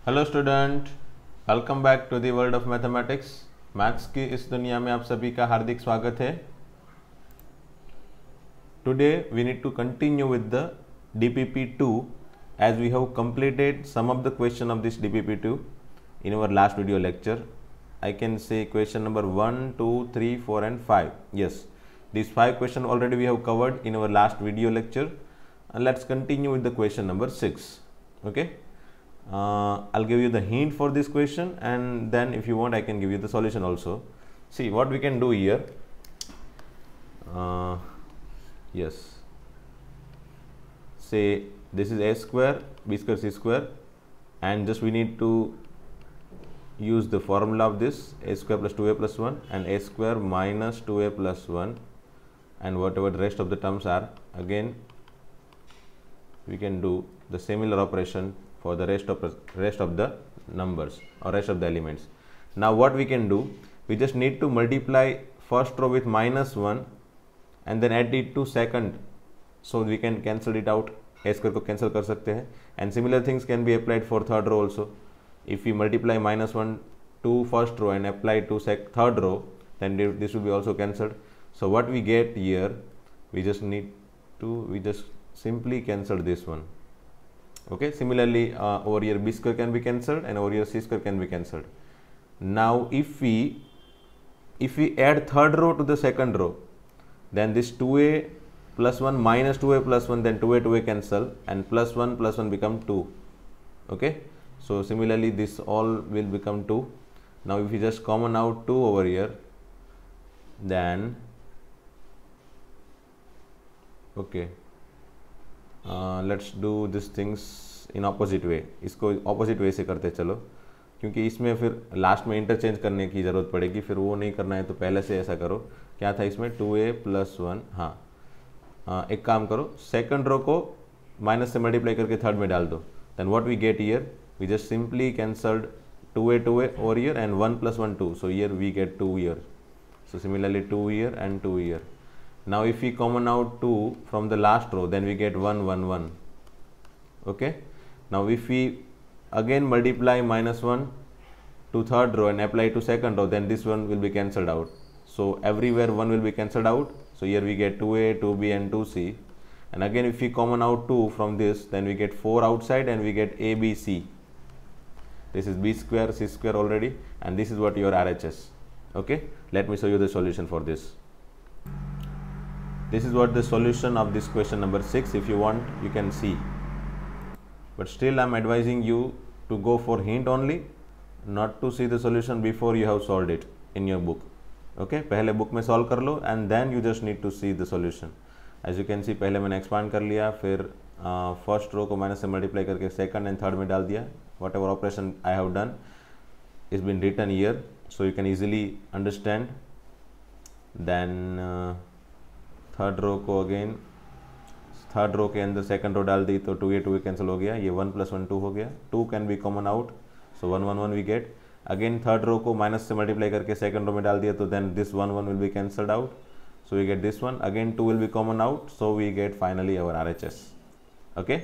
Hello student, welcome back to the world of mathematics. Maths की इस दुनिया में आप सभी का हार्दिक स्वागत है। Today we need to continue with the DPP2 as we have completed some of the question of this DPP2 in our last video lecture. I can say question number 1, 2, 3, 4 and 5. Yes, these 5 questions already we have covered in our last video lecture, and let's continue with the question number 6. Okay. I'll give you the hint for this question, and then if you want I can give you the solution also. See what we can do here. Yes, say this is a square, b square, c square, and just we need to use the formula of this a square plus 2a plus 1 and a square minus 2a plus 1, and whatever the rest of the terms are, again we can do the similar operation for the rest of the numbers or rest of the elements. Now what we can do, we just need to multiply first row with -1 and then add it to second, so we can cancel it out. a square को cancel कर सकते हैं, and similar things can be applied for third row also. If we multiply -1 to first row and apply to third row, then this will be also cancelled. So what we get here, we just simply cancel this one. Okay, similarly over here b square can be cancelled and over here c square can be cancelled. Now if we add third row to the second row, then this 2a plus 1 minus 2a plus 1, then 2a cancel and plus 1 become 2. Okay, so similarly this all will become 2. Now if we just common out 2 over here, then okay, let's do this things in opposite way. इसको opposite way से करते चलो, क्योंकि इसमें फिर last में interchange करने की ज़रूरत पड़ेगी, फिर वो नहीं करना है तो पहले से ऐसा करो. क्या था इसमें 2a plus 1. हाँ, एक काम करो, सेकंड रो को माइनस से मल्टीप्लाई करके थर्ड में डाल दो. Then what we get here, we just simply cancelled 2a over here and 1 plus 1 2. So here we get 2 here. So similarly 2 here and 2 here. Now if we common out 2 from the last row, then we get 1 1 1. Okay, now if we again multiply -1 to third row and apply to second row, then this one will be cancelled out. So everywhere 1 will be cancelled out. So here we get 2a, 2b and 2c, and again if we common out 2 from this, then we get 4 outside and we get a, b, c. This is b square, c square already, and this is what your RHS. Okay, let me show you the solution for this. This is what the solution of this question number 6. If you want you can see, but still I am advising you to go for hint only, not to see the solution before you have solved it in your book. Okay, पहले book में solve कर लो and then you just need to see the solution. As you can see, पहले मैंने expand कर लिया, फिर first row को minus से मल्टीप्लाई करके सेकंड एंड थर्ड में डाल दिया. Whatever operation I have done is been written here, so you can easily understand. Then third row को अगेन थर्ड रो के अंदर सेकंड रो डाल दी तो 2a कैंसिल हो गया, ये 1 plus 1 2 हो गया. 2 can be common out, so 1 1 1 we get. Again third row को माइनस से मल्टीप्लाई करके सेकंड रो में डाल दिया तो then this 1 1 will be cancelled out, so we get this one. Again 2 will be common out, so we get finally our RHS. Okay,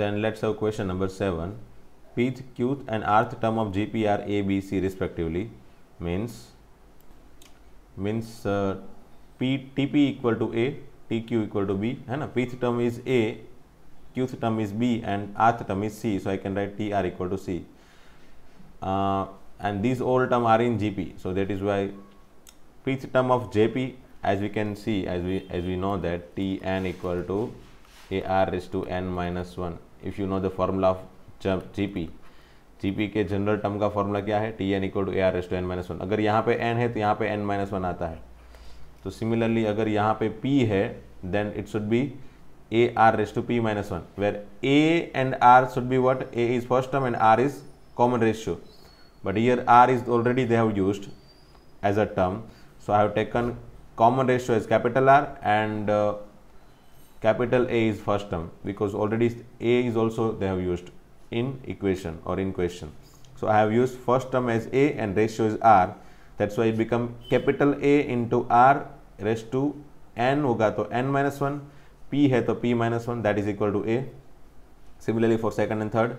then let's have question number 7. Pth, qth and rth term of GP are a, b, c respectively. Means TP equal to a, TQ equal to b, है ना. Pth term is a, qth term is b and rth term is c, so I can write TR equal to c. And these all term are in GP, so that is why pth term of JP, as we can see, as we know that Tn equal to AR raised to n minus 1. If you know the formula of GP के general term का formula क्या है, Tn equal to AR raised to n minus 1. अगर यहाँ पे n है तो यहाँ पे n minus 1 आता है. तो सिमिलरली अगर यहाँ पे p है, then it should be AR raised to p minus 1, where a and r should be what, a is first term and r is common ratio, but here r is already they have used as a term, so I have taken common ratio as capital R and capital A is first term, because already A is also they have used in equation or in question. So I have used first term as A and ratio is R, that's why it become capital A into R raised to n होगा तो n minus 1, p है तो p minus 1, that is equal to A. Similarly for second and third.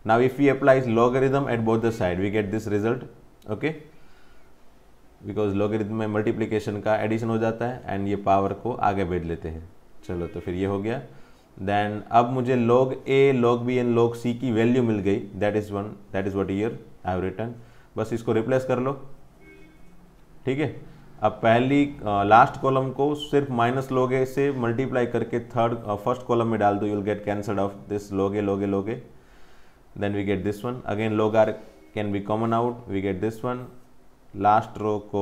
Now if we apply logarithm at both the side, we get this result. Okay, because logarithm में multiplication का addition हो जाता है and ये power को आगे भेज लेते हैं. चलो तो फिर ये हो गया. देन अब मुझे log a, log b and log c की वैल्यू मिल गई. That is what here I have written. बस इसको रिप्लेस कर लो. ठीक है. अब पहली लास्ट कॉलम को सिर्फ माइनस log a से मल्टीप्लाई करके फर्स्ट कॉलम में डाल दो. You will get cancelled of this log a. Then we get this one. Again log r can be common out. We get this one. Last row को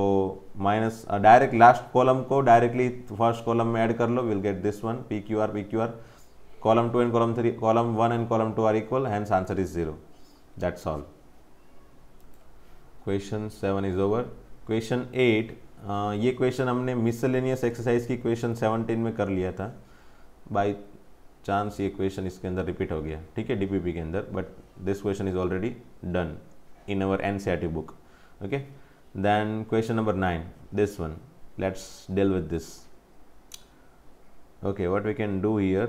minus direct last column को directly first column में add कर लो. Will get this one P Q R. Column 2 and column 3, column 1 and column 2 are equal. Hence answer is 0. That's all. Question 7 is over. Question 8, ये question हमने miscellaneous exercise की question 17 में कर लिया था. बाय चांस ये क्वेश्चन इसके अंदर रिपीट हो गया. ठीक है, डीपीपी के अंदर. But this question is already done in our NCERT book. Okay. Then question number 9, this one. Let's deal with this. Okay, what we can do here,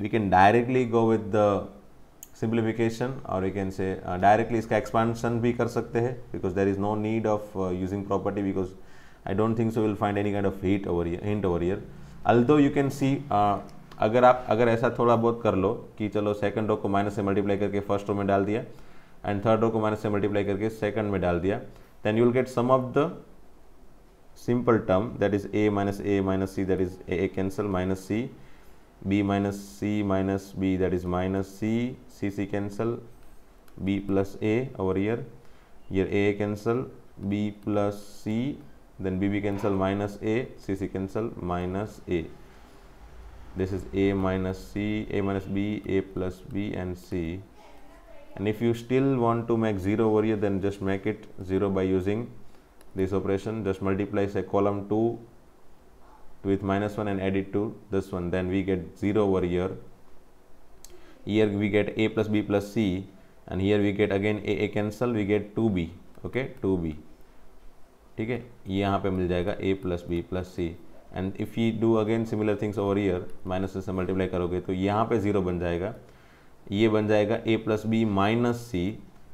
we can directly go with the simplification, or we can say directly इसका expansion भी कर सकते हैं, because there is no need of using property, because I don't think so we'll find any kind of hint over here. Although you can see, अगर ऐसा थोड़ा बहुत कर लो कि चलो सेकंड रो को माइनस से मल्टीप्लाई करके फर्स्ट रो में डाल दिया एंड थर्ड रो को माइनस से मल्टीप्लाई करके सेकंड में डाल दिया, then you will get some of the simple term, that is a minus c, that is a cancel, minus c, b minus b, that is minus c cancel, b plus a over here a cancel, b plus c, then b cancel minus a, c cancel minus a. This is a minus c, a minus b, a plus b and c. And if you still want to make 0 over here, then just make it 0 by using this operation. Just multiply say column 2 with minus 1 and add it to this one, then we get 0 over here. Here we get a plus b plus c, and here we get again a cancel, we get 2b. okay, 2b. ठीक है, यहाँ पे मिल जाएगा a plus b plus c. and if you do again similar things over here, minus से multiply करोगे तो यहाँ पे 0 बन जाएगा, ये बन जाएगा a plus B minus C,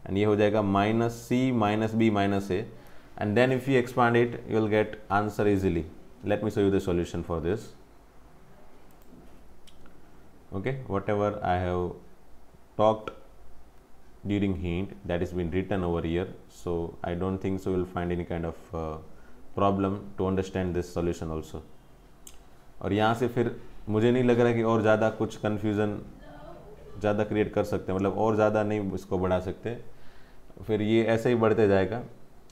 and ये हो जाएगा minus C minus B minus A, and then if you expand it you will get answer easily. Let me show you the solution for this. Okay, whatever I have talked during hint, that is been written over here, so I don't think so we'll find any kind of problem to understand this solution also. और यहाँ से फिर मुझे नहीं लग रहा कि और ज़्यादा कुछ कन्फ्यूज़न ज़्यादा क्रिएट कर सकते हैं, मतलब और ज़्यादा नहीं इसको बढ़ा सकते, फिर ये ऐसे ही बढ़ते जाएगा.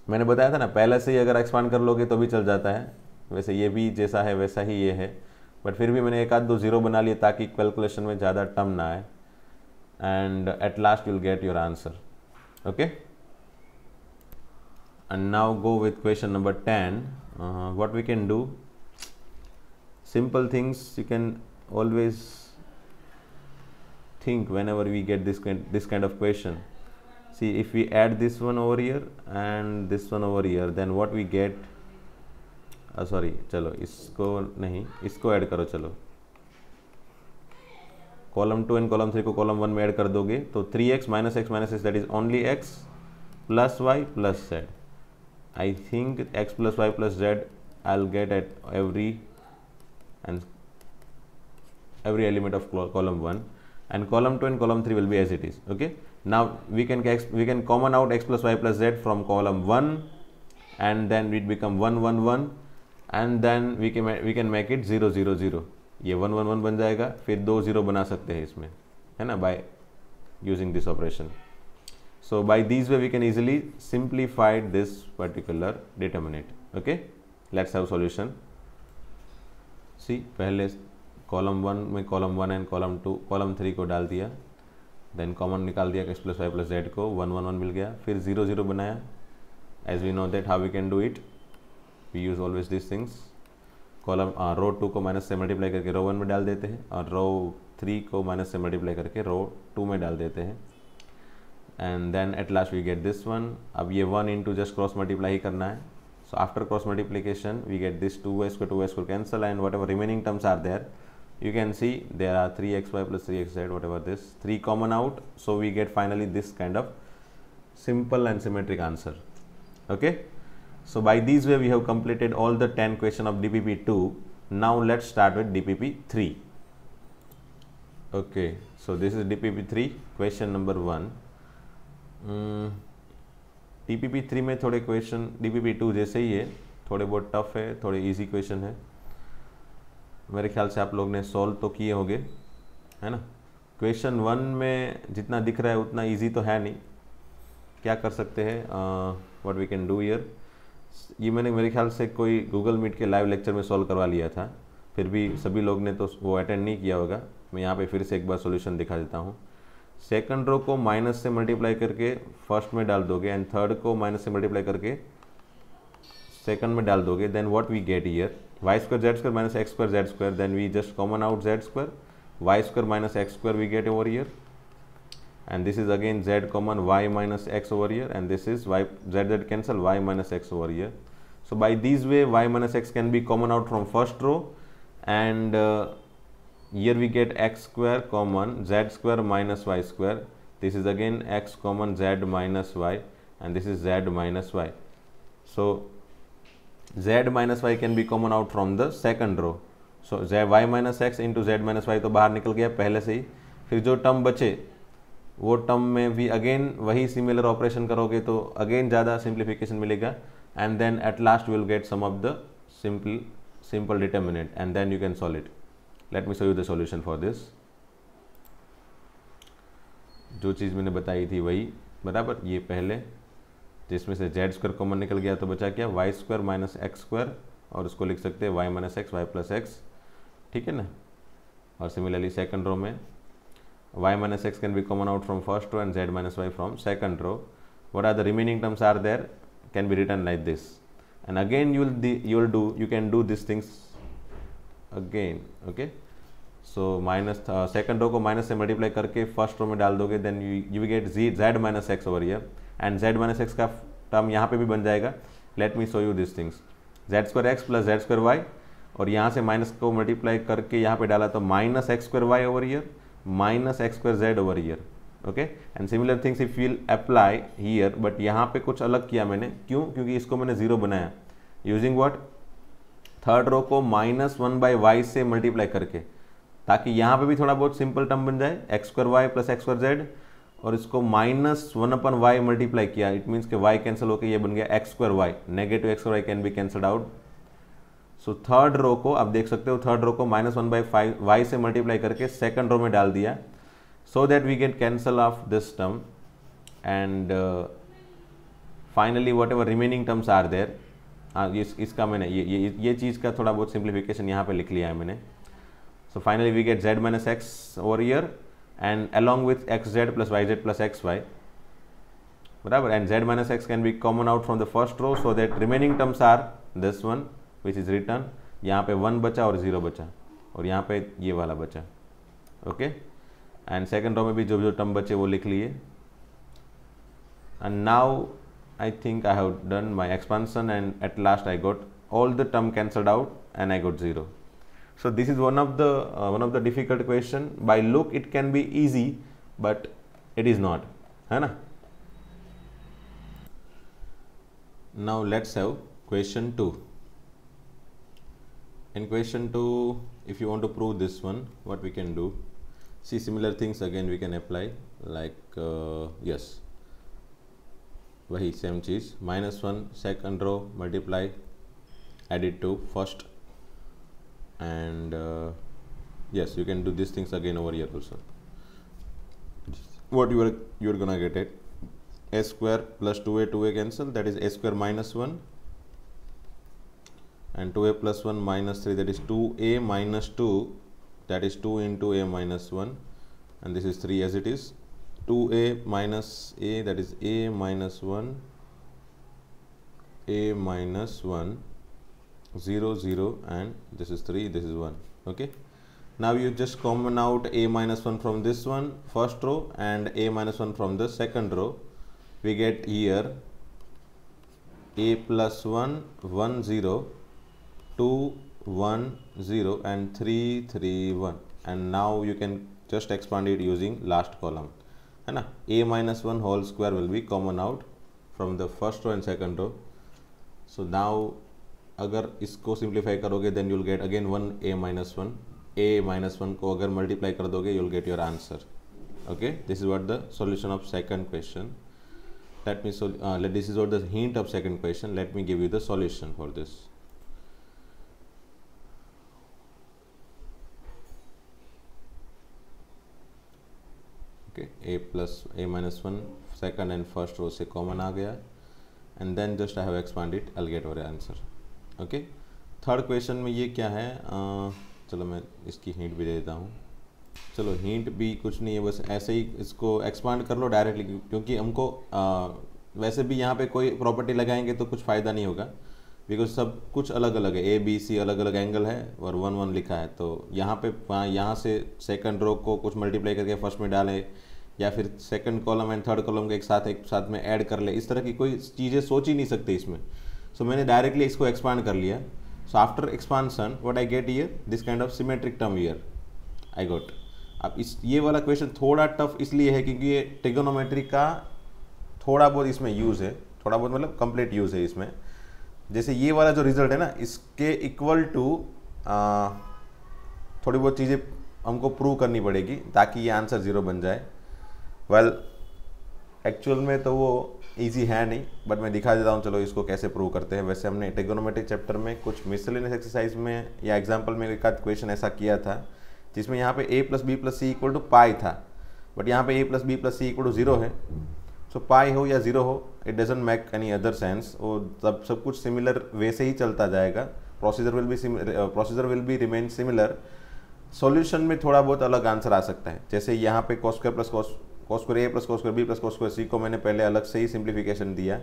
मैंने बताया था ना, पहले से ही अगर एक्सपांड कर लोगे तो भी चल जाता है. वैसे ये भी जैसा है वैसा ही ये है, बट फिर भी मैंने एक आध दो ज़ीरो बना लिए ताकि कैलकुलेशन में ज़्यादा टर्म ना आए, and at last you will get your answer. Okay, and now go with question number 10. What we can do, simple things you can always think whenever we get this kind of question. See, if we add this one over here and this one over here, then what we get, sorry, चलो इसको नहीं, इसको add करो. चलो column 2 and column 3 को column 1 में add कर दोगे तो 3x minus X that is only x plus Y plus z. I think x plus Y plus z I will get at every element of column 1, and column 2 and column 3 will be as it is. Okay, now we can common out x plus y plus z from column 1, and then it become 1 1 1, and then we can make it 0 0 0. ये 1 1 1 बन जाएगा, फिर 2 0 बना सकते हैं इसमें, है ना, by using this operation. So by these way we can easily simplify this particular determinant. Okay, let's have solution. सी, पहले कॉलम 1 में कॉलम 1 एंड कॉलम 2 कॉलम 3 को डाल दिया, देन कॉमन निकाल दिया x plus Y plus Z को, 1 1 1 मिल गया, फिर 0 0 बनाया. As we know that how we can do it, we use always this things. Column row 2 को माइनस से मल्टीप्लाई करके रो 1 में डाल देते हैं, और रो 3 को माइनस से मल्टीप्लाई करके रो 2 में डाल देते हैं, and then at last we get this one. अब ये 1 इंटू जस्ट क्रॉस मल्टीप्लाई ही करना है. So after cross multiplication we get this 2y square cancel, and whatever remaining terms are there you can see there are 3xy plus 3xz, whatever this, 3 common out, so we get finally this kind of simple and symmetric answer. Okay, so by this way we have completed all the 10 question of DPP2. Now let's start with DPP3. Okay, so this is DPP3 question number 1. DPP3 में थोड़े question DPP2 जैसे ही है, थोड़े बहुत tough है, थोड़े easy question है, मेरे ख्याल से आप लोग ने सॉल्व तो किए होंगे, है ना। क्वेश्चन 1 में जितना दिख रहा है उतना इजी तो है नहीं, क्या कर सकते हैं, what we can do here, ये मैंने मेरे ख्याल से कोई गूगल मीट के लाइव लेक्चर में सॉल्व करवा लिया था, फिर भी सभी लोग ने तो वो अटेंड नहीं किया होगा। मैं यहाँ पे फिर से एक बार सॉल्यूशन दिखा देता हूँ। सेकंड रो को माइनस से मल्टीप्लाई करके फर्स्ट में डाल दोगे एंड थर्ड को माइनस से मल्टीप्लाई करके सेकंड में डाल दोगे, then what we get here, Y square Z square minus X square Z square, then we just common out Z square, Y square minus X square we get over here, and this is again z common y minus x over here, and this is y, z cancel, y minus x over here. So by this way y minus x can be common out from first row, and here we get x square common z square minus y square, this is again x common z minus y, and this is z minus y. So z minus y can be common out from the second row. So z y minus x into z minus y तो बाहर निकल गया पहले से ही, फिर जो term बचे वो टर्म में भी अगेन वही सिमिलर ऑपरेशन करोगे तो अगेन ज़्यादा सिंप्लीफिकेशन मिलेगा, and then at last will get some of the simple determinant, and then you can solve it. Let me show you the solution for this. जो चीज़ मैंने बताई थी वही बराबर, ये पहले जिसमें से जेड स्क्वायर कॉमन निकल गया तो बचा क्या, Y square minus X square, और उसको लिख सकते हैं Y minus X, Y plus X, ठीक है ना। और सिमिलरली सेकंड रो में y minus x can be common out from first row and z minus y from second row. What are the remaining terms are there can be written like this, and again you can do these things again. Okay, so minus second row को minus से multiply करके first row में डाल दोगे, then you get z minus x over here, and z minus x का term यहाँ पे भी बन जाएगा। Let me show you these things, z square x plus z square y, और यहाँ से माइनस को मल्टीप्लाई करके यहाँ पे डाला तो minus X square Y over here minus X square Z over here. Okay, and similar things if will apply here, but यहाँ पे कुछ अलग किया मैंने, क्यों, क्योंकि इसको मैंने जीरो बनाया यूजिंग व्हाट, थर्ड रो को माइनस 1 बाई वाई से मल्टीप्लाई करके, ताकि यहाँ पे भी थोड़ा बहुत सिंपल टर्म बन जाए, X square Y plus X square Z, और इसको माइनस 1 अपन वाई मल्टीप्लाई किया, इट मीन्स कि वाई कैंसिल होकर ये बन गया X square Y, negative X Y can be cancelled out. So third row को आप देख सकते हो, थर्ड रो को माइनस 1 बाई 5 वाई से मल्टीप्लाई करके सेकंड रो में डाल दिया, so that we can cancel of this term, and finally whatever remaining terms are there, इसका मैंने ये चीज़ का थोड़ा बहुत सिंप्लीफिकेशन यहाँ पे लिख लिया है मैंने। So finally we get z minus X over here and along with X Z plus Y Z plus X Y, बराबर, and z minus X can be common out from the first row, so that remaining terms are this one which is written, यहाँ पे 1 बचा और 0 बचा, और यहाँ पे ये वाला बचा। ओके, एंड सेकंड रो में भी जो जो टर्म बचे वो लिख लिए, and now I think I have done my expansion, and at last I got all the term cancelled out and I got 0. So this is one of the difficult question. By look it can be easy, but it is not, है ना। Now let's have question 2. In question 2, if you want to prove this one, what we can do, see similar things again we can apply, like yes, वही same चीज़, -1 second row multiply added to first, and yes, you can do these things again over here also. What you are gonna get it, a square plus 2a cancel, that is a square minus 1, and 2a plus 1 minus 3, that is 2a minus 2, that is 2 into a minus 1, and this is 3 as it is. 2a minus a, that is a minus 1, a minus 1, 0 0, and this is 3, this is 1. Okay, now you just common out a minus 1 from this one first row and a minus 1 from the second row. We get here a plus 1 1 0, 2 1 0 and 3 3 1 and now you can just expand it using last column, है ना. a minus 1 whole square will be common out from the first row and second row. So now अगर इसको simplify करोगे then you'll get again 1 a minus 1. a minus 1 को अगर multiply कर दोगे you'll get your answer. Okay, this is what the solution of second question. This is what the hint of second question. Let me give you the solution for this. Okay, a minus 1 second and first row से common आ गया and then just I have expanded it, I'll get our answer. Okay, third question में ये क्या है, चलो मैं इसकी hint भी दे देता हूँ. चलो हिंट भी कुछ नहीं है, बस ऐसे ही इसको एक्सपांड कर लो डायरेक्टली, क्योंकि हमको वैसे भी यहाँ पे कोई प्रॉपर्टी लगाएंगे तो कुछ फ़ायदा नहीं होगा, बिकॉज सब कुछ अलग अलग है, ए बी सी अलग अलग एंगल है और 1 1 लिखा है. तो यहाँ पे यहाँ से सेकंड रो को कुछ मल्टीप्लाई करके फर्स्ट में डालें या फिर second column and third column को एक साथ में ऐड कर ले, इस तरह की कोई चीज़ें सोच ही नहीं सकते इसमें. सो मैंने डायरेक्टली इसको एक्सपांड कर लिया. So after expansion what I get here, this kind of symmetric term here I got. अब इस ये वाला क्वेश्चन थोड़ा टफ इसलिए है क्योंकि ये ट्रिगोनोमेट्री का थोड़ा बहुत इसमें यूज़ है, थोड़ा बहुत मतलब कंप्लीट यूज़ है इसमें. जैसे ये वाला जो रिजल्ट है ना, इसके इक्वल टू थोड़ी बहुत चीज़ें हमको प्रूव करनी पड़ेगी ताकि ये आंसर 0 बन जाए. वेल एक्चुअल में तो वो इजी है नहीं, बट मैं दिखा देता हूँ चलो इसको कैसे प्रूव करते हैं. वैसे हमने ट्रिगोनोमेट्रिक चैप्टर में कुछ मिसलेनियस एक्सरसाइज में या एग्जाम्पल में एक आध क्वेश्चन ऐसा किया था जिसमें यहाँ पे a plus B plus C equal to pi था, बट यहाँ पे a plus B plus C equal to 0 है. सो पाई हो या 0 हो, it doesn't make any other sense. वो सब कुछ सिमिलर वे से ही चलता जाएगा. Procedure will be remain similar. Solution में थोड़ा बहुत अलग आंसर आ सकता है. जैसे यहाँ पे cos square plus cos square a plus cos square b plus cos square c को मैंने पहले अलग से ही सिंप्लीफिकेशन दिया.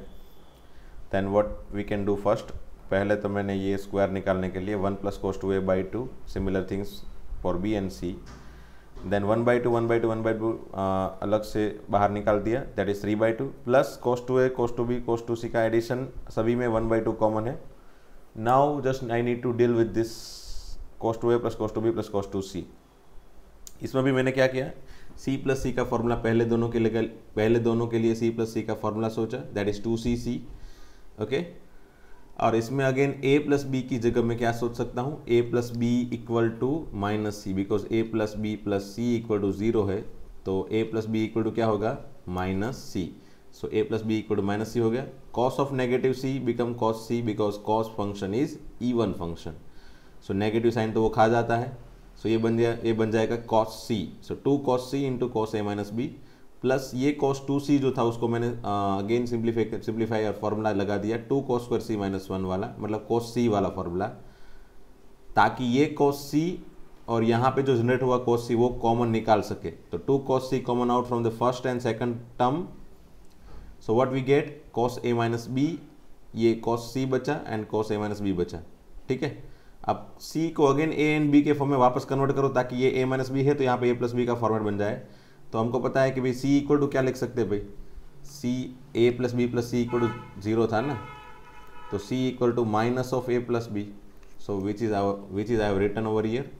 Then what we can do first, पहले तो मैंने ये स्क्वायर निकालने के लिए 1 plus cos 2a by 2 similar things for b and c. Then 1/2 अलग से बाहर निकाल दिया, that is 3/2 plus cos 2a cos 2b cos 2c का एडिशन सभी में 1/2 कॉमन है. Now just I need to deal with this cos 2a plus cos 2b plus cos 2c. इसमें भी मैंने क्या किया, c प्लस c का फॉर्मूला पहले दोनों के लिए c प्लस c का फॉर्मूला सोचा, दैट इज 2cc. ओके, और इसमें अगेन a प्लस बी की जगह मैं क्या सोच सकता हूँ, a plus B equal to minus C, because a plus B plus C equal to 0 है. तो a plus B equal to क्या होगा, minus C. So a plus B equal to minus C हो गया. Cos of negative c become cos c because cos function is even function. So negative sign तो वो खा जाता है. सो ये बन जाएगा cos c. So 2 cos c into cos a minus B plus ये cos 2c जो था उसको मैंने अगेन सिंप्लीफाई और फॉर्मूला लगा दिया 2 cos स्क्वायर c माइनस 1 वाला, मतलब cos c वाला फॉर्मूला, ताकि ये cos c और यहाँ पे जो जनरेट हुआ cos c वो कॉमन निकाल सके. तो 2 cos c common out from the first and second term. So what we get, cos a minus B, ये cos c बचा and cos a minus B बचा. ठीक है, अब c को अगेन a एंड b के फॉर्म में वापस कन्वर्ट करो ताकि ये a माइनस बी है तो यहाँ पे a प्लस बी का फॉर्मेट बन जाए. तो हमको पता है कि भाई c इक्वल टू क्या लिख सकते हैं भाई, c a plus B plus C equal to 0 था ना, तो c equal to minus of a plus B. So which is I have written over here.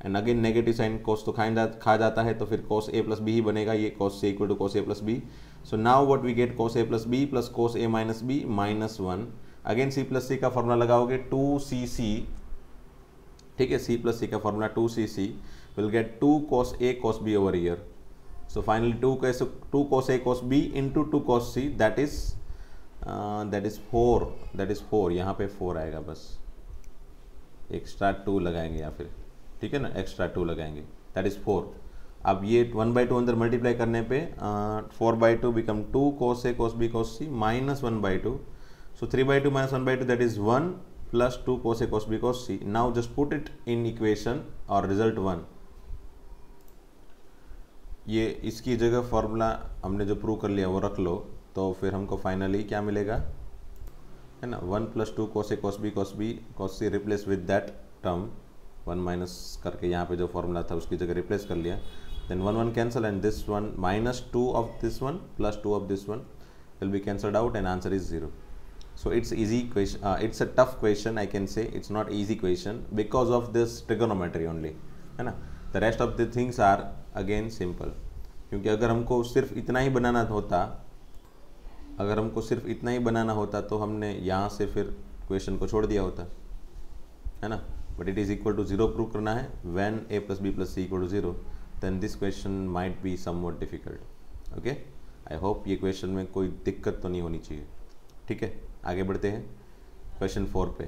And again negative sign cos तो खा जाता है, तो फिर cos a प्लस बी ही बनेगा, ये cos c equal to cos a plus B. So now what we get, cos a plus B plus cos a minus B minus 1. Again c plus c का formula लगाओगे 2cc. ठीक है, c plus c का formula 2cc will get 2 cos a cos b over here. So finally 2 cos a cos b into 2 cos c, that is 4. यहाँ पे 4 आएगा, बस extra 2 लगाएंगे या फिर, ठीक है ना, एक्स्ट्रा 2 लगाएंगे, दैट इज 4. अब ये 1/2 अंदर मल्टीप्लाई करने पे 4/2 become 2 cos a cos b cos c minus 1/2. So 3/2 minus 1/2 that is 1 plus 2 cos a cos b cos c. Now just put it in equation और रिजल्ट 1. ये इसकी जगह फॉर्मूला हमने जो प्रूव कर लिया वो रख लो, तो फिर हमको फाइनली क्या मिलेगा, है ना, 1 plus 2 cos a cos b cos c replace with that term, 1 minus करके यहाँ पे जो फॉर्मूला था उसकी जगह रिप्लेस कर लिया. Then 1 cancel and this 1 minus 2 of this 1 plus 2 of this 1 will be cancelled out and answer is 0. So it's easy question, it's a tough question, I can say. It's not easy question because of this trigonometry only, है ना. The rest of the things are again simple. क्योंकि अगर हमको सिर्फ इतना ही बनाना होता तो हमने यहाँ से फिर क्वेश्चन को छोड़ दिया होता, है ना. But it is equal to 0 prove करना है. When a + b + c = 0 then this question might be somewhat difficult. Okay, I hope ये क्वेश्चन में कोई दिक्कत तो नहीं होनी चाहिए. ठीक है, आगे बढ़ते हैं क्वेश्चन 4 पे.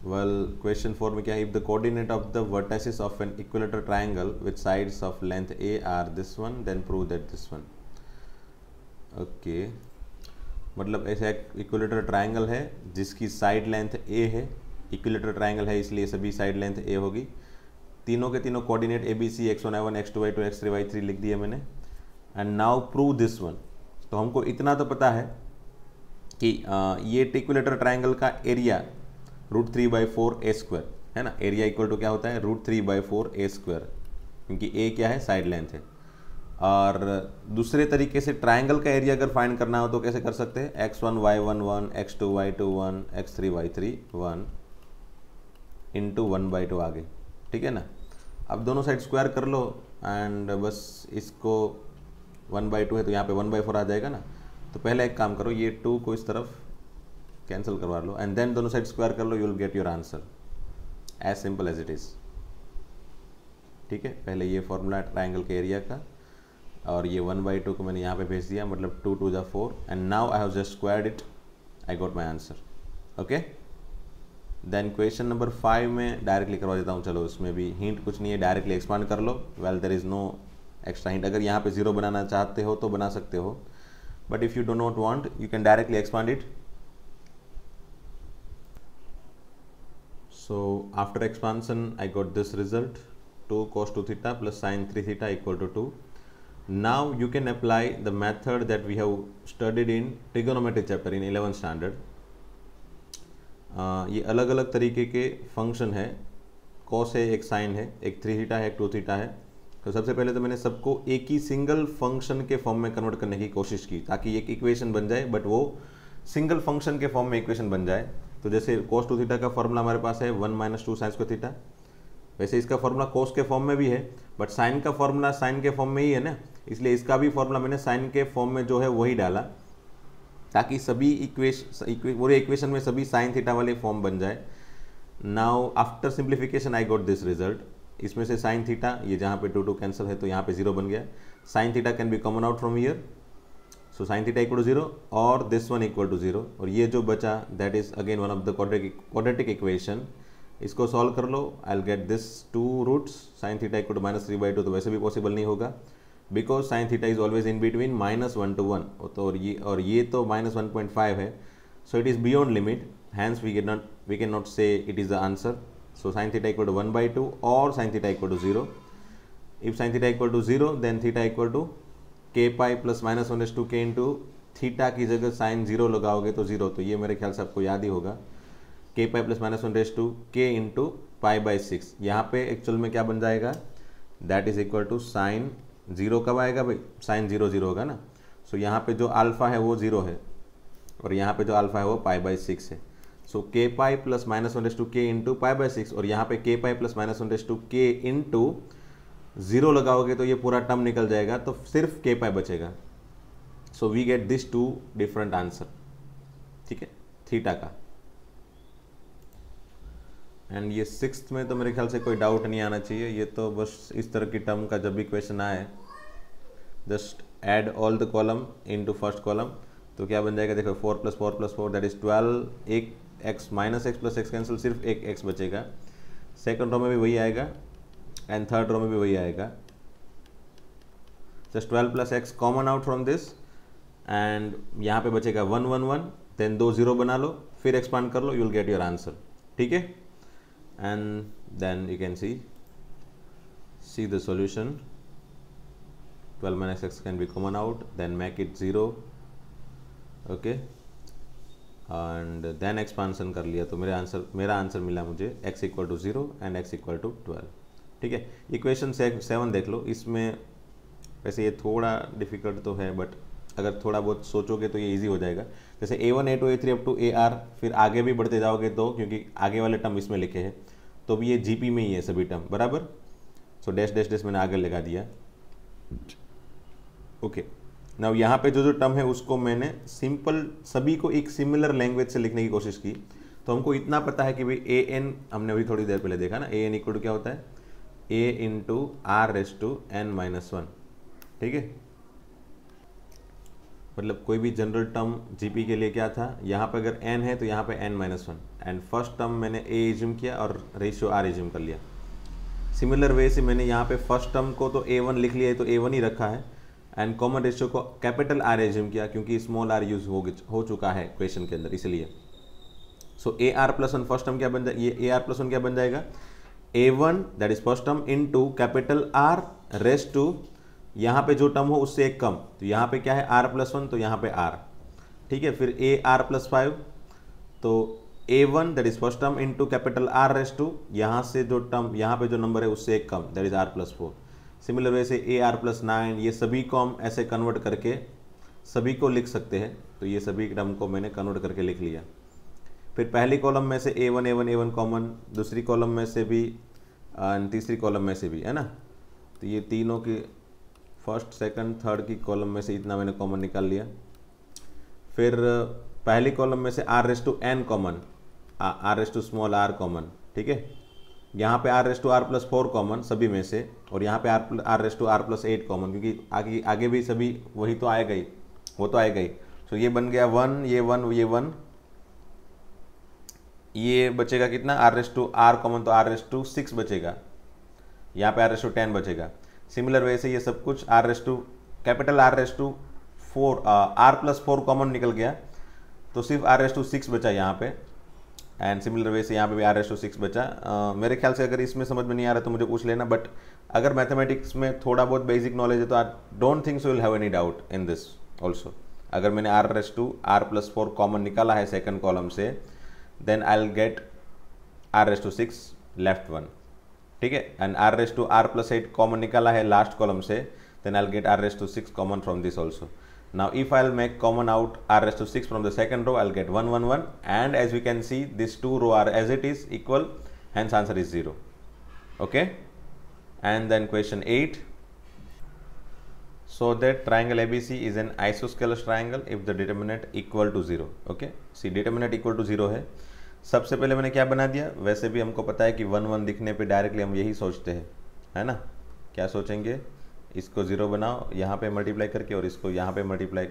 वेल, क्वेश्चन 4 में क्या है? If the coordinate of the vertices of an equilateral triangle with sides of length a are this one then prove that this one. Okay, मतलब ऐसा एक इक्विलेटरल ट्रायंगल है जिसकी साइड लेंथ a है. Equilateral triangle है इसलिए सभी side length a होगी. तीनों के तीनों coordinate a b c x1 y1 x2 y2 x3 y3 लिख दिया मैंने. And now prove this one. तो हमको इतना तो पता है कि ये इक्विलेटरल ट्रायंगल का एरिया √3/4a², है ना. एरिया इक्वल टू क्या होता है? √3/4a², क्योंकि a क्या है? साइड लेंथ है. और दूसरे तरीके से ट्रायंगल का एरिया अगर फाइंड करना हो तो कैसे कर सकते हैं? x1 y1 1 x2 y2 1 x3 y3 1 into 1/2 आगे. ठीक है ना. अब दोनों साइड स्क्वायर कर लो एंड बस इसको 1/2 है तो यहाँ पे 1/4 आ जाएगा ना. तो पहले एक काम करो, ये 2 को इस तरफ कैंसिल करवा लो एंड देन दोनों साइड स्क्वायर कर लो. You will get your answer. As simple as it is. ठीक है, पहले ये फॉर्मूला ट्रायंगल के एरिया का और ये 1/2 को मैंने यहाँ पे भेज दिया, मतलब 2 2 = 4 and now I have just squared it. I got my answer. Okay, then question number 5 में डायरेक्टली करवा देता हूँ. चलो, उसमें भी हिंट कुछ नहीं है, डायरेक्टली एक्सपांड कर लो. Well, there is no extra hint. अगर यहाँ पे 0 बनाना चाहते हो तो बना सकते हो, but if you do not want you can directly expand it. So after expansion I got this result, 2 cos 2 theta plus sin 3 theta equal to 2. Now you can apply the method that we have studied in trigonometry chapter in 11th standard. ये अलग अलग तरीके के function है. cos है, एक sin है, एक 3 थीटा है, एक 2 थीटा है. तो सबसे पहले तो मैंने सबको एक ही सिंगल फंक्शन के फॉर्म में कन्वर्ट करने की कोशिश की ताकि एक इक्वेशन बन जाए, बट वो सिंगल फंक्शन के फॉर्म में इक्वेशन बन जाए. तो जैसे cos 2 थीटा का फॉर्मूला हमारे पास है 1 - 2 sin² थीटा. वैसे इसका फॉर्मूला cos के फॉर्म में भी है, बट sin का फॉर्मूला sin के फॉर्म में ही है ना, इसलिए इसका भी फॉर्मूला मैंने sin के फॉर्म में जो है वही डाला ताकि सभी पूरे इक्वेशन में सभी sin थीटा वाले फॉर्म बन जाए. Now after simplification I got this result. इसमें से sin थीटा, ये जहाँ पे 2 2 कैंसिल है तो यहाँ पे 0 बन गया. sin theta can be common out from here, so sin theta equal to 0 और दिस वन इक्वल टू 0. और ये जो बचा that is again one of the quadratic equation. इसको सॉल्व कर लो. I will get this 2 roots. sin theta equal to -3/2 तो वैसे भी पॉसिबल नहीं होगा because sin theta is always in between -1 to 1. तो और ये तो -1.5 है, so it is beyond limit. Hence we can not say it is the answer. So sin theta equal to 1/2 और sin theta equal to 0. If sin theta equal to 0 then theta equal to k pi plus -1/2k into theta की जगह sin 0 लगाओगे तो 0. तो ये मेरे ख्याल से आपको याद ही होगा, k pi plus -1/2k into π/6. यहाँ पे एक्चुअल में क्या बन जाएगा? That is equal to sin 0 कब आएगा भाई? sin 0 0 होगा ना. सो यहाँ पे जो अल्फा है वो 0 है और यहाँ पे जो अल्फा है वो π/6 है. So k pi plus -1/2k into π/6 और यहाँ पे k pi plus -1/2k into 0 लगाओगे तो ये पूरा टर्म निकल जाएगा, तो सिर्फ k पाई बचेगा. So we get this 2 different answer. ठीक है, थीटा का. एंड ये 6th में तो मेरे ख्याल से कोई डाउट नहीं आना चाहिए. ये तो बस इस तरह की टर्म का जब भी क्वेश्चन आए just add all the column into first column. तो क्या बन जाएगा? देखो 4 + 4 + 4 दैट इज 12. एक x -x plus x cancel, सिर्फ एक x बचेगा. सेकंड रो में भी वही आएगा एंड थर्ड रो में भी वही आएगा. Just 12 + x common out from this and यहाँ पे बचेगा 1 1 1. देन 2 0 बना लो, फिर एक्सपांड कर लो, you will get your answer. ठीक है, and then you can see the solution. 12 - x can be common out, then make it 0. Okay, and then expansion कर लिया तो मेरा आंसर मिला मुझे x equal to 0 and x equal to 12. ठीक है, इक्वेशन 7 देख लो. इसमें वैसे ये थोड़ा डिफिकल्ट तो है बट अगर थोड़ा बहुत सोचोगे तो ये इजी हो जाएगा। जैसे A1 A2 A3 up to AR, फिर आगे भी बढ़ते जाओगे तो, क्योंकि आगे वाले टर्म इसमें लिखे हैं तो भी ये GP में ही है सभी टर्म, बराबर। सो डैश डैश डैश मैंने आगे लगा दिया। ओके, नाउ यहाँ पे जो जो टर्म है उसको मैंने सिंपल सभी को एक सिमिलर लैंग्वेज से लिखने की कोशिश की। तो हमको इतना पता है कि भाई AN, हमने अभी थोड़ी देर पहले देखा ना, AN इक्वल टू क्या होता है, A इंटू R⁻n-1, ठीक है। मतलब कोई भी जनरल टर्म GP के लिए क्या था, यहाँ पे अगर n है तो यहाँ पे n-1, एंड फर्स्ट टर्म मैंने A एज्यूम किया और रेशियो R एज्यूम कर लिया। सिमिलर वे से मैंने यहाँ पे फर्स्ट टर्म को तो A1 लिख लिया है तो A1 ही रखा है, एंड कॉमन रेशियो को कैपिटल R एज्यूम किया क्योंकि स्मॉल r यूज हो चुका है क्वेश्चन के अंदर, इसलिए। सो AR+1 फर्स्ट टर्म क्या बन जाए, ये AR+1 क्या बन जाएगा, A1 that is first term into capital R raised to, यहाँ पे जो टर्म हो उससे एक कम, तो यहाँ पे क्या है R+1, तो यहाँ पे R, ठीक है। फिर AR+5, तो A1 that is first term into capital R raised to, यहाँ से जो टर्म, यहाँ पे जो नंबर है उससे एक कम, that is R+4। Similar way से AR+9, ये सभी को हम ऐसे कन्वर्ट करके सभी को लिख सकते हैं। तो ये सभी टर्म को मैंने कन्वर्ट करके लिख लिया। फिर पहली कॉलम में से A1 A1 A1 कॉमन, दूसरी कॉलम में से भी, तीसरी कॉलम में से भी, है ना। तो ये तीनों की फर्स्ट सेकंड थर्ड की कॉलम में से इतना मैंने कॉमन निकाल लिया। फिर पहली कॉलम में से R⁻n कॉमन, R⁻r कॉमन, ठीक है। यहाँ पे R⁻r+4 कॉमन सभी में से, और यहाँ पे R⁻r+8 कॉमन, क्योंकि आगे भी सभी वही तो आएगा ही, वो तो आएगा ही। तो ये बन गया 1, ये 1, ये 1, ये बचेगा कितना, R⁻r कॉमन, तो R⁻6 बचेगा, यहाँ पे R⁻10 बचेगा। सिमिलर वे से ये सब कुछ कैपिटल R+4 कॉमन निकल गया, तो सिर्फ R⁻6 बचा यहाँ पे, एंड सिमिलर वे से यहाँ पे भी R⁻6 बचा। मेरे ख्याल से अगर इसमें समझ में नहीं आ रहा तो मुझे पूछ लेना, बट अगर मैथमेटिक्स में थोड़ा बहुत बेसिक नॉलेज है तो I don't think so will have any doubt in this also. अगर मैंने R⁻r+4 कॉमन निकाला है सेकंड कॉलम से, then I will get R⁻6 left one, ठीक है। एंड R⁻r+8 कॉमन निकाला है लास्ट कॉलम से, then I will get R⁻6 common from this also. Now if I'll make common out R⁻6 from the second row, I'll get 1 1 1, and as we can see these two row are as it is equal, hence answer is 0. Okay, and then question 8. So that triangle ABC is an isosceles triangle if the determinant equal to 0. Okay, see determinant equal to 0 है। सबसे पहले मैंने क्या बना दिया, वैसे भी हमको पता है कि 1 1 दिखने पे डायरेक्टली हम यही सोचते हैं, है ना। क्या सोचेंगे, इसको 0 बनाओ यहाँ पे मल्टीप्लाई करके, और इसको यहाँ पे मल्टीप्लाई,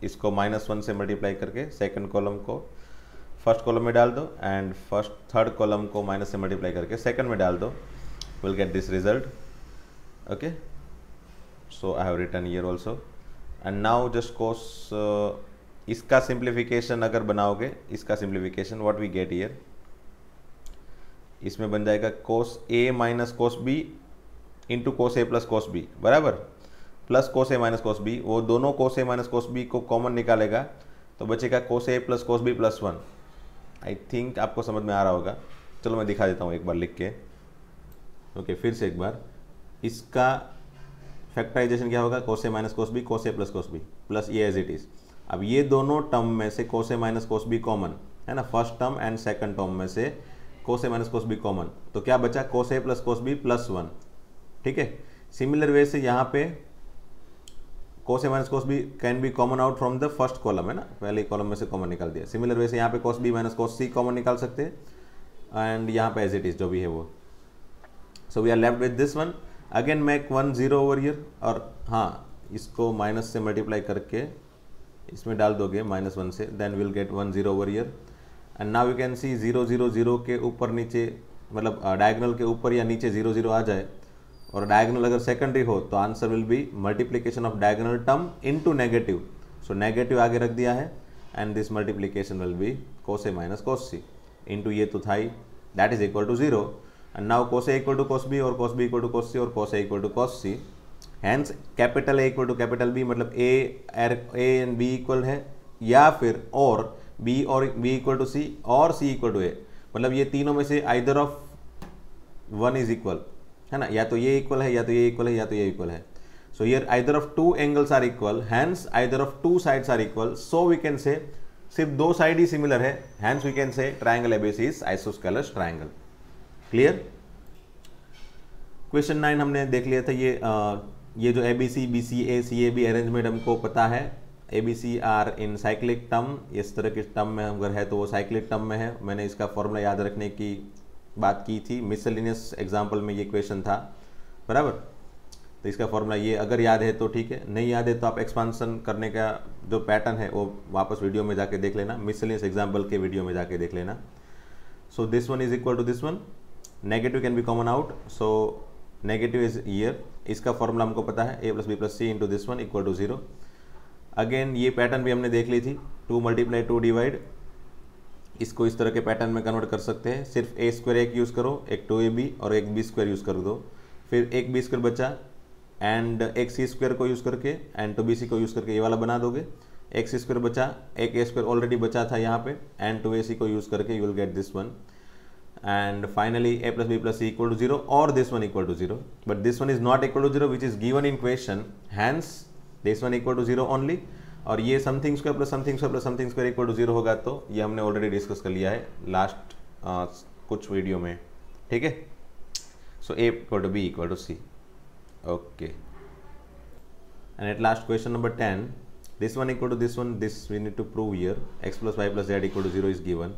इसको -1 से मल्टीप्लाई करके सेकंड कॉलम को फर्स्ट कॉलम में डाल दो, एंड फर्स्ट थर्ड कॉलम को माइनस से मल्टीप्लाई करके सेकंड में डाल दो, will get this result. Okay, so I have written here also, and now just cos, इसका सिंप्लीफिकेशन अगर बनाओगे, इसका simplification what we get here, इसमें बन जाएगा cos A minus cos B into cos A plus cos B, बराबर, plus cos A minus cos B। वो दोनों कोस A माइनस कोस B को कॉमन निकालेगा तो बचेगा कोस A plus cos B plus 1। I think आपको समझ में आ रहा होगा। चलो मैं दिखा देता हूँ एक बार लिख के। ओके, फिर से एक बार, इसका फैक्टराइजेशन क्या होगा, कोस A minus cos B, cos A plus cos B plus ये एज इट इज़। अब ये दोनों टर्म में से कोस A minus cos B common है ना, first term and second term में से कोस A minus cos B common, तो क्या बचा, कोस A plus cos B plus 1, ठीक है। सिमिलर वे से यहाँ पे कोस A minus cos B can be common out from the first column, है ना, पहले कॉलम में से कॉमन निकाल दिया। सिमिलर वे से यहाँ पे कोस B minus cos C common निकाल सकते हैं, एंड यहाँ पे एज इट इज जो भी है वो। So we are left with this one, again make 1 0 over here, और हाँ इसको माइनस से मल्टीप्लाई करके इसमें डाल दोगे -1 से, then will get 1 0 over here, and now you can see 0 0 0 के ऊपर नीचे, मतलब डायगोनल के ऊपर या नीचे 0 0 आ जाए, और डायगोनल अगर सेकेंडरी हो तो answer will be multiplication of diagonal term into negative. So negative आगे रख दिया है, and this multiplication will be cos A minus cos C into ये तो था ही, that is equal to 0, and now cos A equal to cos B, और cos B equal to cos C, और cos A equal to cos C, hence capital A equal to capital B, मतलब A and B equal है, या फिर और B और B equal to C और C equal to A, मतलब ये तीनों में से आइदर ऑफ 1 इज इक्वल, है ना, या तो ये इक्वल है, या तो ये इक्वल है, या तो ये इक्वल है। So here either of two angles are equal, hence either of two sides are equal, so we can say सिर्फ दो साइड ही सिमिलर है, hence we can say triangle ABC is isosceles triangle. Clear? Question 9 हमने देख लिया था. ये जो ABC, BCA, CAB arrangement हमको पता है. ABC are in cyclic term, इस तरह के टर्म में अगर है तो वो साइक्लिक टर्म में है. मैंने इसका फॉर्मूला याद रखने की बात की थी, मिसलिनियस एग्जाम्पल में ये क्वेश्चन था, बराबर. तो इसका फॉर्मूला ये अगर याद है तो ठीक है, नहीं याद है तो आप एक्सपांसन करने का जो पैटर्न है वो वापस वीडियो में जाके देख लेना, मिसलिनियस एग्जाम्पल के वीडियो में जाके देख लेना. So this one is equal to this one, negative can be common out, so negative is here. इसका फॉर्मूला हमको पता है, a plus B plus c into this one equal to 0. Again ये पैटर्न भी हमने देख ली थी, 2 मल्टीप्लाई 2 डिवाइड. इसको इस तरह के पैटर्न में कन्वर्ट कर सकते हैं. सिर्फ ए स्क्वायर एक यूज़ करो, एक 2ab और एक बी स्क्वायर यूज़ कर दो. फिर एक बी स्क्वायर बचा एंड एक सी स्क्वायर को यूज़ करके एंड 2bc को यूज़ करके ये वाला बना दोगे. एक सी स्क्वायर बचा, एक ए स्क्वायर ऑलरेडी बचा था यहाँ पे, एंड 2ac को यूज़ करके you will get this one. And finally a plus B plus C equal to 0 और this one equal to 0. But this one is not equal to 0 which is given in question, hence this one equal to 0 only. और ये something square plus something square plus something square equal to 0 होगा, तो ये हमने already discuss कर लिया है last कुछ वीडियो में, ठीक है. So a equal to b equal to c. Okay, and at last question number 10, this one equal to this one, this we need to prove here, x plus y plus z equal to 0 is given.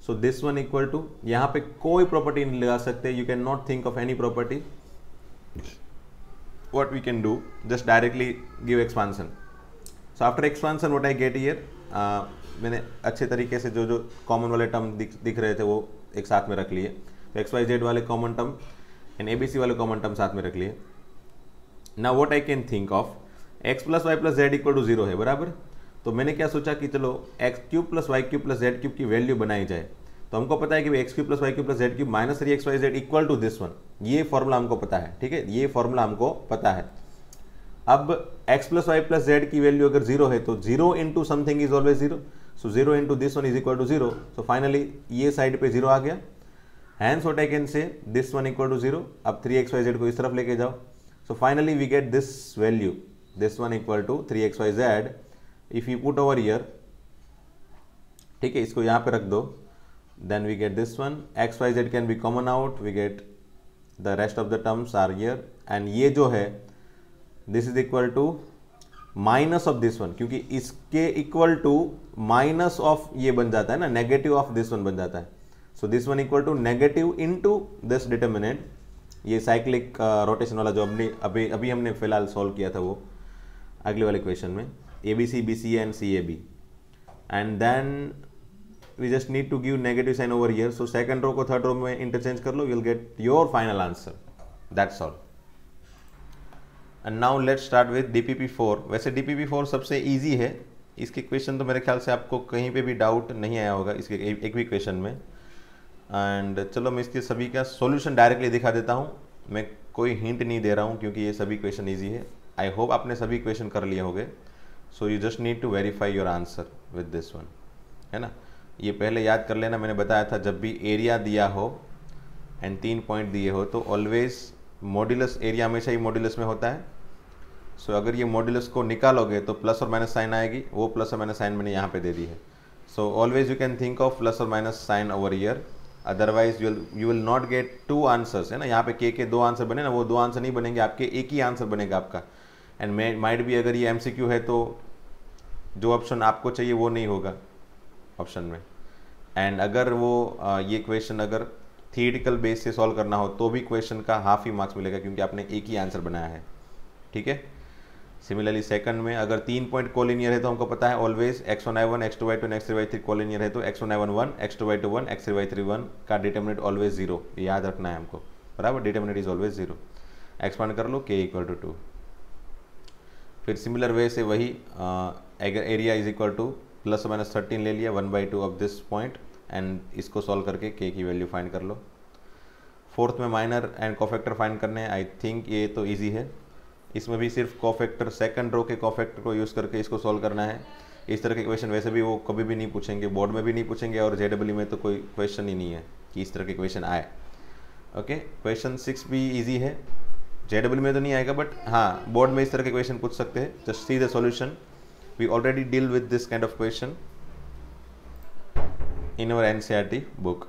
So this one equal to, यहाँ पे कोई property नहीं लगा सकते, you can not think of any property. What we can do, just directly give expansion. So after expansion what I get here, मैंने अच्छे तरीके से जो कॉमन वाले टर्म दिख रहे थे वो एक साथ में रख लिए. तो एक्स वाई जेड वाले कॉमन टर्म एंड ABC वाले कॉमन टर्म साथ में रख लिए. Now what I can think of, x plus Y plus z equal to 0 है, बराबर. तो मैंने क्या सोचा कि चलो x cube plus y cube plus z cube की वैल्यू बनाई जाए. तो हमको पता है कि x cube plus y cube plus z cube minus 3xyz equal to this one. ये फॉर्मूला हमको पता है, ठीक है, ये फॉर्मूला हमको पता है. अब x plus Y plus z की वैल्यू अगर 0 है तो 0 into something is always 0. So 0 into this one is equal to 0. So finally ये साइड पे 0 आ गया. Hence what I can say, this one equal to 0. अब 3xyz को इस तरफ लेके जाओ. So finally we get this value, this one equal to 3xyz. If you put over here, ठीक है, इसको यहाँ पे रख दो, then we get this one. xyz can be common out, we get the rest of the terms are here, and ये जो है this is equal to minus of this one, क्योंकि इसके equal to minus of ये बन जाता है ना, negative of this one बन जाता है. So this one equal to negative into this determinant. ये साइक्लिक रोटेशन वाला जो अभी हमने फिलहाल सॉल्व किया था वो अगले वाले क्वेश्चन में, ABC, BCA and CAB. And then we just need to give negative sign over here. So second row को थर्ड रो में इंटरचेंज कर लो, you will get your final answer. That's all. And now let's start with DPP4. वैसे DPP4 सबसे easy है. इसके question तो मेरे ख्याल से आपको कहीं पे भी डाउट नहीं आया होगा इसके एक भी क्वेश्चन में. एंड चलो मैं इसके सभी का सॉल्यूशन डायरेक्टली दिखा देता हूँ. मैं कोई हिंट नहीं दे रहा हूँ क्योंकि ये सभी क्वेश्चन इजी है. आई होप आपने सभी क्वेश्चन कर लिए होंगे. So you just need to verify your answer with this one, है ना. ये पहले याद कर लेना, मैंने बताया था जब भी एरिया दिया हो एंड 3 पॉइंट दिए हो तो ऑलवेज मॉड्यूलस, एरिया हमेशा ही मॉड्यूलस में होता है. सो अगर ये मॉड्यूलस को निकालोगे तो प्लस और माइनस साइन आएगी, वो प्लस और माइनस साइन मैंने यहाँ पे दे दी है. So always you can think of plus और minus sign over here, otherwise you will not get 2 answers, है ना. यहाँ पे के 2 आंसर बने ना, वो 2 आंसर नहीं बनेंगे, आपके एक ही आंसर बनेगा आपका. एंड माइट भी अगर ये MCQ है तो जो ऑप्शन आपको चाहिए वो नहीं होगा ऑप्शन में. एंड अगर वो ये क्वेश्चन अगर थियरिटिकल बेस से सॉल्व करना हो तो भी क्वेश्चन का हाफ ही मार्क्स मिलेगा क्योंकि आपने एक ही आंसर बनाया है, ठीक है. सिमिलरली सेकंड में अगर 3 पॉइंट कोलिनियर है तो हमको पता है always x1y1 x2y2 x3y3 collinear है तो x1y1 1 x2y2 1 x3y3 1 का डिटरमिनेंट ऑलवेज 0, याद रखना है हमको, बराबर. Determinant is always 0. एक्सपांड कर लो, k इक्वल टू 2. फिर सिमिलर वे से वही अगर area is equal two plus minus 13 ले लिया 1/2 ऑफ दिस पॉइंट एंड इसको सॉल्व करके k की वैल्यू फाइंड कर लो. फोर्थ में माइनर एंड कोफैक्टर फाइंड करने हैं. आई थिंक ये तो ईजी है. इसमें भी सिर्फ कोफैक्टर, सेकंड रो के कोफैक्टर को यूज़ करके इसको सॉल्व करना है. इस तरह के क्वेश्चन वैसे भी वो कभी भी नहीं पूछेंगे, बोर्ड में भी नहीं पूछेंगे और JEE में तो कोई क्वेश्चन ही नहीं है कि इस तरह के क्वेश्चन आए. ओके, क्वेश्चन 6 भी इजी है. JEE में तो नहीं आएगा, बट हाँ बोर्ड में इस तरह के क्वेश्चन पूछ सकते हैं. Just see the solution. We already deal with this kind of question in our NCERT book.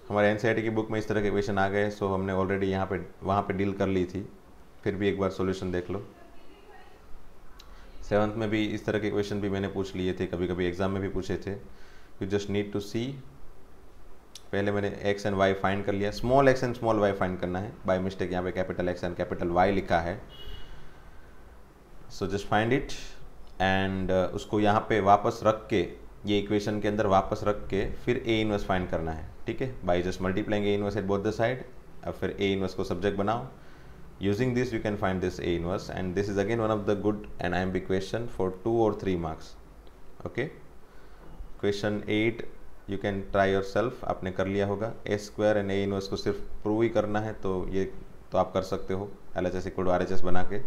हमारे NCERT की बुक में इस तरह के क्वेश्चन आ गए. सो हमने ऑलरेडी यहाँ पे वहाँ पे डील कर ली थी. फिर भी एक बार सॉल्यूशन देख लो. 7th में भी इस तरह के क्वेश्चन भी मैंने पूछ लिए थे, कभी कभी एग्जाम में भी पूछे थे. यू जस्ट नीड टू सी. पहले मैंने x एंड y फाइंड कर लिया. Small x and small y find करना है. बाय मिस्टेक यहाँ पे capital X and capital Y लिखा है. So just find it and उसको यहाँ पे वापस रख के, ये इक्वेशन के अंदर वापस रख के फिर A इनवर्स फाइंड करना है. ठीक है, by just multiplying A inverse at both the side. अब फिर A इनवर्स को सब्जेक्ट बनाओ. Using this you can find this A inverse, and this is again one of the good and IMP question for 2 or 3 marks. Okay, question 8 you can try yourself. आपने कर लिया होगा. A square and A inverse को सिर्फ prove ही करना है, तो ये तो आप कर सकते हो LHS इक्वल टू RHS बना के.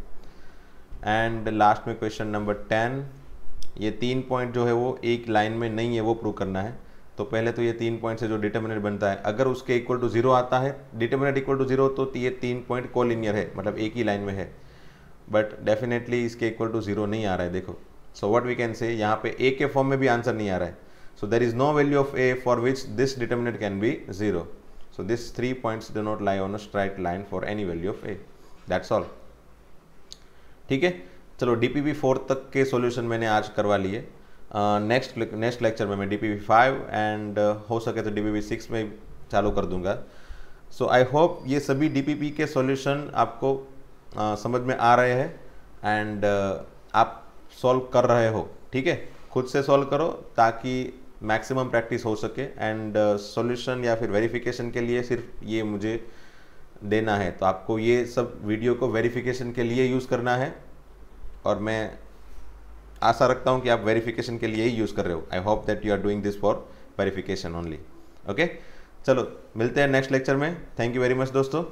एंड लास्ट में क्वेश्चन नंबर 10, ये 3 पॉइंट जो है वो एक लाइन में नहीं है, वो प्रूव करना है. तो पहले तो ये 3 पॉइंट से जो डिटर्मिनेंट बनता है, अगर उसके इक्वल टू 0 आता है, डिटर्मिनेंट इक्वल टू 0, तो ये 3 पॉइंट कोलिनियर है, मतलब एक ही लाइन में है. बट डेफिनेटली इसके इक्वल टू 0 नहीं आ रहा है. देखो, सो व्हाट वी कैन से, यहाँ पे A के फॉर्म में भी आंसर नहीं आ रहा है. So there is no value of A for which this determinant can be 0. So this 3 points do not lie on a straight line for any value of A. That's all. ठीक है, चलो DPP 4 तक के solution मैंने आज करवा लिए. Next lecture में मैं DPP 5 एंड हो सके तो DPP 6 में चालू कर दूंगा. सो आई होप ये सभी DPP के सॉल्यूशन आपको समझ में आ रहे हैं एंड आप सॉल्व कर रहे हो. ठीक है, खुद से सॉल्व करो ताकि मैक्सिमम प्रैक्टिस हो सके. एंड सॉल्यूशन या फिर वेरिफिकेशन के लिए सिर्फ ये मुझे देना है, तो आपको ये सब वीडियो को वेरिफिकेशन के लिए यूज़ करना है. और मैं आशा रखता हूं कि आप वेरिफिकेशन के लिए ही यूज़ कर रहे हो. I hope that you are doing this for verification only. Okay, चलो मिलते हैं नेक्स्ट लेक्चर में. थैंक यू वेरी मच दोस्तों.